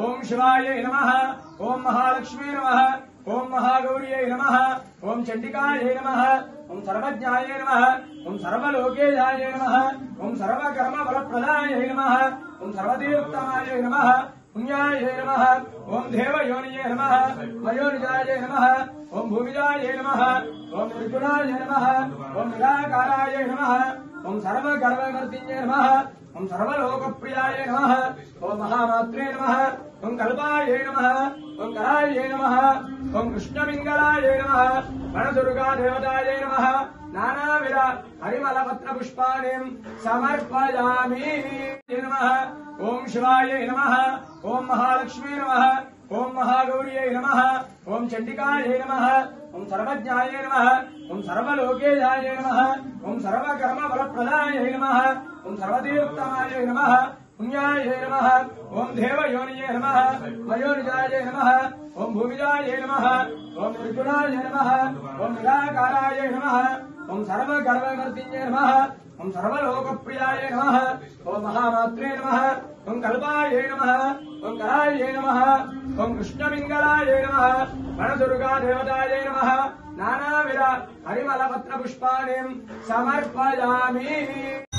ओम शिवाय नमः। ओम महालक्ष्मी नमः। ओम महागौर्यै नमः। ओम चंडिकायै नमः। ओम सर्वज्ञाय नमः। ओम सर्वलोकेयाय नमः। ओम सर्वकर्म फलप्रदाय नमः। ओम सर्वतीर्थमाय नमः। पुण्याय नमः। ओम देवयोनिये नमः। मयोनिजाय नमः। ओम भूमिजाय नमः। ओम निर्गुणाय नमः। ओम निराकाराय नमः। ओम सर्वगर्ववर्तिन्ये नमः। ओम सर्वलोकप्रियाय नमः। ओम महामात्रे नमः। ओम कल्पाय नमः। ओम कराय नमः। ओम कृष्णमिंगलाय नमः। वनदुर्गा देवताय नमः। नानाविध हरिमलपत्र पुष्पाणि समर्पयामि नमः। ओम शिवाय नमः। ओम महालक्ष्मी नमः। ओम महागौर्यै नमः। ओम चंडिकायै नमः। ओम सर्वज्ञाय नमः। ओम सर्वलोकेयाय नमः। ओम सर्वकर्म फलप्रदाय नमः। ओम सर्वतीर्थमाय नमः। पुण्याय नमः। ओम देवयोनिये नमः। मयोनिजाय नमः। ओम भूमिजाय नमः। ओम निर्गुणाय नमः। ओम निराकाराय नमः। ओम सर्वगर्ववर्तिन्ये नमः। ओम सर्वलोकप्रियाय नमः। ओम महामात्रे नमः। ओम कल्पाय नमः। ओम कराय नमः। ओम कृष्णमिंगलाय नमः। वनदुर्गा देवताय नमः। नानाविध हरिमलपत्र पुष्पाणि समर्पयामि।